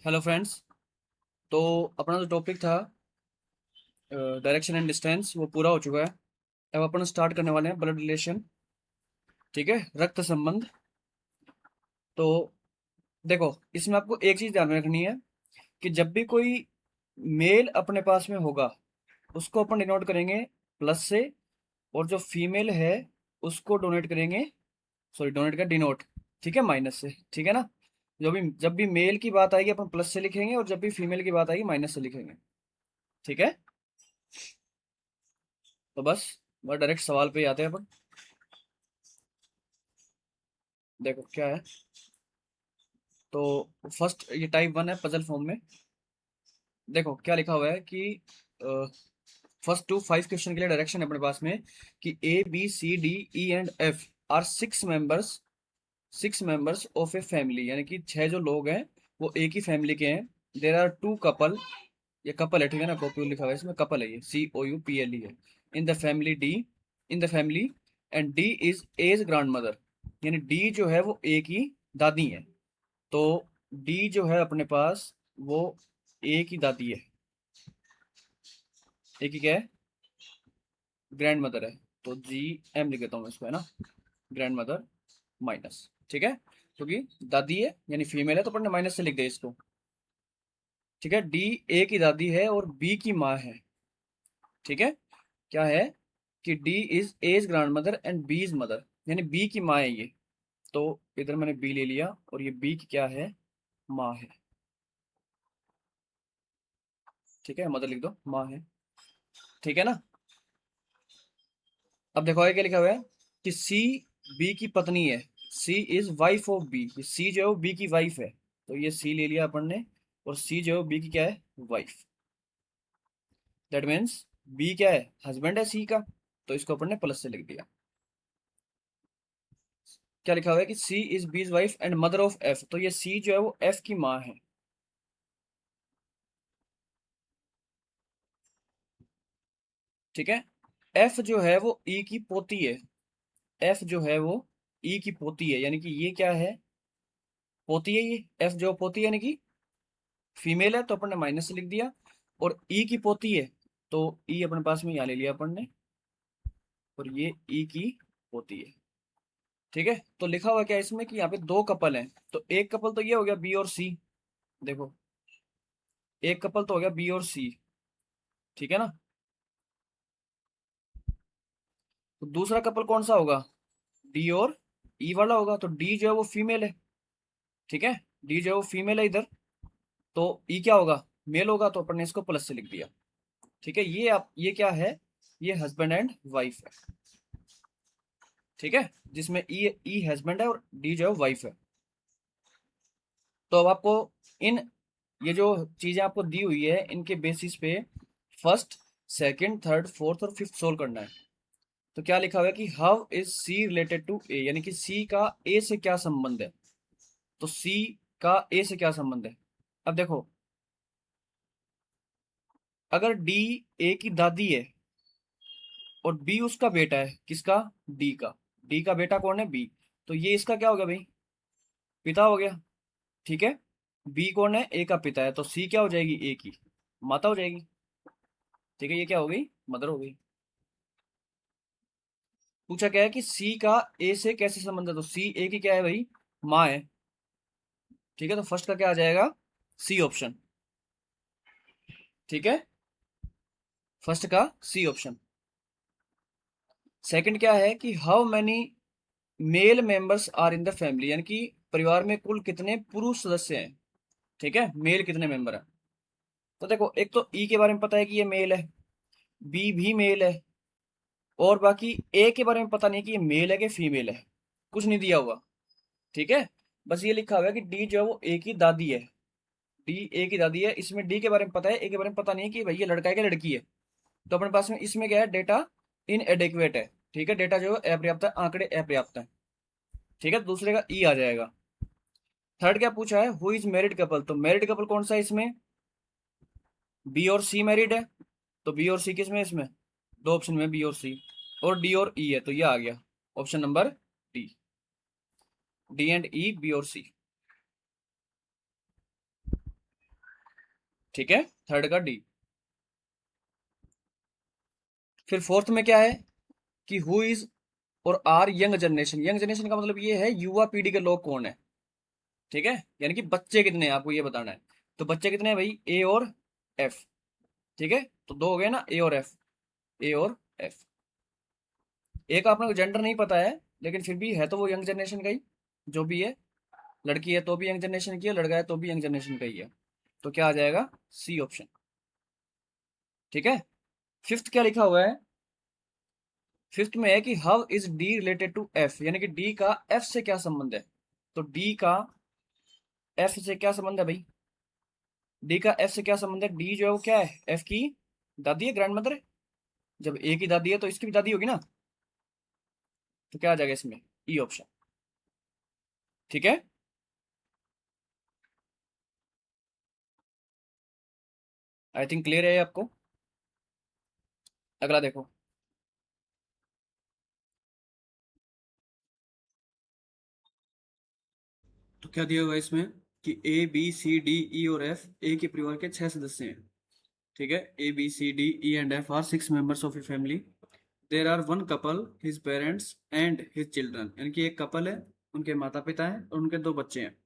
Hello friends. तो अपना जो टॉपिक था डायरेक्शन एंड डिस्टेंस वो पूरा हो चुका है। अब अपन स्टार्ट करने वाले हैं ब्लड रिलेशन। ठीक है, रक्त संबंध। तो देखो, इसमें आपको एक चीज ध्यान में रखनी है कि जब भी कोई मेल अपने पास में होगा उसको अपन डिनोट करेंगे प्लस से, और जो फीमेल है उसको डोनेट करेंगे, सॉरी डोनेट का डिनोट, ठीक है, माइनस से। ठीक है ना। जब भी मेल की बात आएगी अपन प्लस से लिखेंगे, और जब भी फीमेल की बात आएगी माइनस से लिखेंगे। ठीक है। तो बस डायरेक्ट सवाल पे ही आते हैं अपन। देखो क्या है। तो फर्स्ट ये टाइप वन है पजल फॉर्म में। देखो क्या लिखा हुआ है कि फर्स्ट टू फाइव क्वेश्चन के लिए डायरेक्शन है अपने पास में कि A B C D E and F are six members of a family, यानी कि छह जो लोग हैं वो एक ही फैमिली के हैं। देर आर टू कपल, ये कपल है, ठीक है ना, कॉपी लिखा हुआ है इसमें, कपल है, ये COUPLE है। In the family D, in the family, and D is as grand mother, यानी डी जो है वो एक ही दादी है। तो डी जो है अपने पास वो एक ही दादी है, एक ही क्या है, ग्रैंड मदर है। तो GM लिख देता हूँ मैं इसको, है ना, ग्रैंड मदर माइनस। ठीक है, क्योंकि दादी है यानी फीमेल है तो अपने माइनस से लिख दे इसको। ठीक है, डी ए की दादी है और बी की माँ है। ठीक है, क्या है कि D is as grand mother and B is mother, यानी बी की माँ है ये। तो इधर मैंने बी ले लिया और ये बी की क्या है, माँ है। ठीक है, मदर लिख दो, माँ है। ठीक है ना। अब देखो आगे क्या लिखा हुआ है कि सी बी की पत्नी है, सी इज वाइफ ऑफ बी, सी जो है वो बी की वाइफ है। तो ये सी ले लिया अपन ने, और सी जो है बी की क्या है, वाइफ। दैट मीन्स बी क्या है, हस्बैंड है सी का। तो इसको अपन ने प्लस से लिख दिया। क्या लिखा हुआ है कि सी इज बीज wife and mother of F, तो ये सी जो है वो एफ की माँ है। ठीक है, एफ जो है वो ई की पोती है, एफ जो है वो ई की पोती है, यानी कि ये क्या है, पोती है। ये एफ जो पोती है यानी कि फीमेल है, तो अपन ने माइनस से लिख दिया। और ई की पोती है, तो ई अपने पास में यहाँ ले लिया अपन ने, और ये ई की पोती है। ठीक है, तो लिखा हुआ क्या है इसमें कि यहाँ पे दो कपल हैं। तो एक कपल तो ये हो गया बी और सी, देखो एक कपल तो हो गया बी और सी। ठीक है ना। तो दूसरा कपल कौन सा होगा, डी और ई वाला होगा। तो डी जो है वो फीमेल है। ठीक है, डी जो है वो फीमेल है इधर। तो ई क्या होगा, मेल होगा, तो अपन ने इसको प्लस से लिख दिया। ठीक है, ये क्या है, ये हस्बैंड एंड वाइफ है। ठीक है, जिसमें ई ई हस्बैंड है और डी जो है वाइफ है। तो अब आपको इन, ये जो चीजें आपको दी हुई है इनके बेसिस पे फर्स्ट, सेकंड, थर्ड, फोर्थ और फिफ्थ सोल्व करना है। तो क्या लिखा हुआ है कि how is C related to A, यानी कि सी का ए से क्या संबंध है। तो सी का ए से क्या संबंध है। अब देखो, अगर डी ए की दादी है और बी उसका बेटा है, किसका, डी का, डी का बेटा कौन है, बी। तो ये इसका क्या हो गया भाई, पिता हो गया। ठीक है, बी कौन है, ए का पिता है, तो सी क्या हो जाएगी, ए की माता हो जाएगी। ठीक है, ये क्या हो गई, मदर हो गई। पूछा क्या है कि सी का ए से कैसे संबंध है, तो सी ए की क्या है भाई, माँ है। ठीक है, तो फर्स्ट का क्या आ जाएगा, सी ऑप्शन। ठीक है, फर्स्ट का सी ऑप्शन। सेकंड क्या है कि how many male members are in the family, यानी कि परिवार में कुल कितने पुरुष सदस्य हैं। ठीक है, मेल कितने मेंबर है। तो देखो, एक तो ई के बारे में पता है कि ये मेल है, बी भी मेल है, और बाकी ए के बारे में पता नहीं कि ये मेल है कि फीमेल है, कुछ नहीं दिया हुआ। ठीक है, बस ये लिखा हुआ है कि डी जो है वो ए की दादी है, डी ए की दादी है। इसमें डी के बारे में पता है, ए के बारे में पता नहीं है कि भाई ये लड़का है कि लड़की है। तो अपने पास में इसमें क्या है, डेटा इनएडेक्वेट है। ठीक है, डेटा जो है अपर्याप्त है, आंकड़े अपर्याप्त है। ठीक है, दूसरे का ई आ जाएगा। थर्ड क्या पूछा है, हु इज मैरिड कपल, तो मैरिड कपल कौन सा है इसमें, बी और सी मैरिड है। तो बी और सी किसमें है इसमें, दो ऑप्शन में बी और सी, और डी और ई है, तो ये आ गया option number D, D and E, B और सी। ठीक है, थर्ड का डी। फिर फोर्थ में क्या है कि हु इज और are young generation. Young generation का मतलब ये है युवा पीढ़ी के लोग कौन है, ठीक है, यानी कि बच्चे कितने हैं आपको ये बताना है। तो बच्चे कितने हैं भाई, ए और एफ। ठीक है, तो दो हो गए ना, ए और एफ, ए और एफ। एक आपने जेंडर नहीं पता है, लेकिन फिर भी है तो वो यंग जनरेशन का ही, जो भी है। लड़की है तो भी यंग जनरेशन की है, लड़का है तो भी यंग जनरेशन का ही है। तो क्या आ जाएगा, सी ऑप्शन। ठीक है। फिफ्थ क्या लिखा हुआ है, फिफ्थ में है कि how is D related to F, यानी कि डी का एफ से क्या संबंध है। तो डी का एफ से क्या संबंध है भाई, डी का एफ से क्या संबंध है। डी जो है वो क्या है, एफ की दादी है, ग्रैंड मदर है। जब ए की दादी है तो इसकी भी दादी होगी ना। तो क्या आ जाएगा इसमें, ई ऑप्शन। ठीक है। आई थिंक क्लियर है ये आपको। अगला देखो। तो क्या दिया हुआ है इसमें कि ए बी सी डी ई और एफ ए के परिवार के 6 सदस्य हैं। ठीक है, A B C D E and F are 6 members of a family. There are one couple, his parents and his children, यानी कि एक कपल है, उनके माता पिता हैं और उनके दो बच्चे हैं।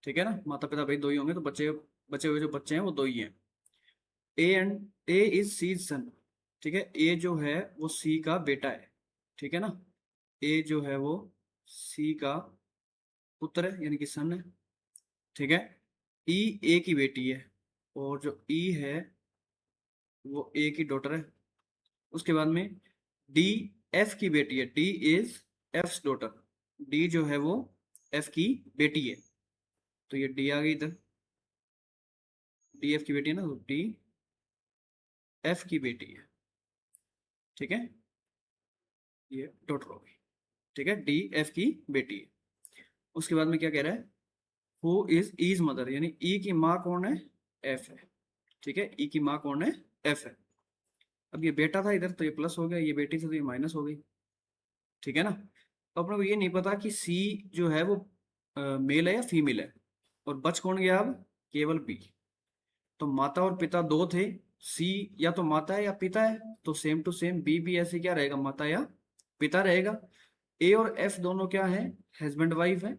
ठीक है ना, माता पिता भाई दो ही होंगे, तो बच्चे, बचे हुए जो बच्चे हैं वो दो ही हैं। ए इज सी सन। ठीक है, ए जो है वो सी का बेटा है। ठीक है ना, ए जो है वो सी का पुत्र है, यानी कि सन है। ठीक है। ई ए की बेटी है, और जो ई है वो ए की डॉटर है। उसके बाद में डी एफ की बेटी है, D is F daughter. D जो है वो एफ की बेटी है, तो ये डी आ गई इधर, डी एफ की बेटी है ना, तो डी एफ की बेटी है। ठीक है, ये डॉटर हो गई। ठीक है, डी एफ की बेटी है। उसके बाद में क्या कह रहा है, हु इज मदर, यानी ई की माँ कौन है, एफ है। ठीक है, ई की माँ कौन है, एफ है। अब ये बेटा था इधर तो ये प्लस हो गया, ये बेटी थी तो ये माइनस हो गई। ठीक है ना। तो अपने को ये नहीं पता कि सी जो है वो मेल है या फीमेल है, और बच कौन गया अब, केवल बी। तो माता और पिता दो थे, सी या तो माता है या पिता है, तो सेम टू सेम बी भी ऐसे क्या रहेगा, माता या पिता रहेगा। ए और एफ दोनों क्या है, हस्बैंड वाइफ है।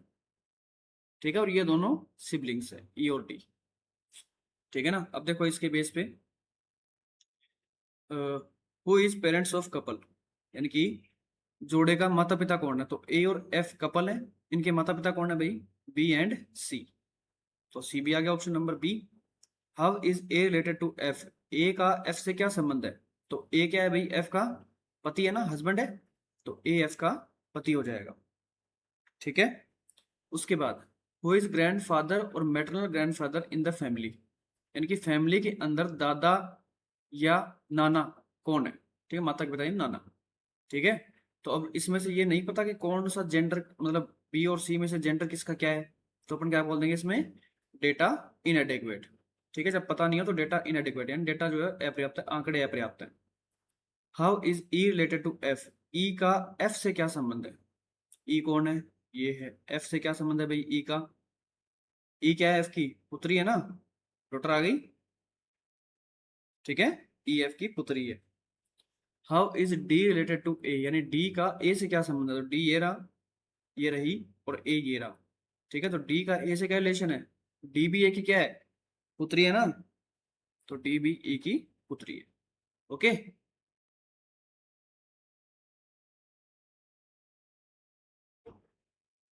ठीक है, और ये दोनों सिबलिंग्स है, ई और डी। ठीक है ना। अब देखो इसके बेस पे, who is parents of couple, यानी कि जोड़े का माता पिता कौन है। तो ए और एफ कपल है, इनके माता पिता कौन है भाई, बी एंड सी। तो सी भी आ गया option number B. How is A related to F, A का एफ से क्या संबंध है। तो ए क्या है भाई, एफ का पति है ना, हस्बैंड है, तो ए एफ का पति हो जाएगा। ठीक है। उसके बाद हु इज ग्रैंड फादर और maternal grand father in the family, यानी कि फैमिली के अंदर दादा या नाना कौन है। ठीक है, माता के पिता यानी नाना। ठीक है। तो अब इसमें से ये नहीं पता कि कौन सा जेंडर, मतलब बी और सी में से जेंडर किसका क्या है। तो अपन क्या बोल देंगे इसमें, डेटा इनएडेक्वेट। ठीक है, जब पता नहीं हो तो डेटा इनएडेक्वेट, यानी डेटा जो है अपर्याप्त है, आंकड़े अपर्याप्त है। How is E related to F, E का एफ से क्या संबंध है। ई कौन है, ये है, एफ से क्या संबंध है भाई ई का। ई क्या है, एफ की पुत्री है ना, डॉटर आ गई। ठीक है, ई एफ की पुत्री है। How is D related to A, यानी डी का ए से क्या संबंध है। तो डी ये रहा, ये रही, और ए ये रहा। ठीक है, तो डी का ए से क्या रिलेशन है, डी भी ए की क्या है, पुत्री है ना, तो डी भी ए की पुत्री है। ओके।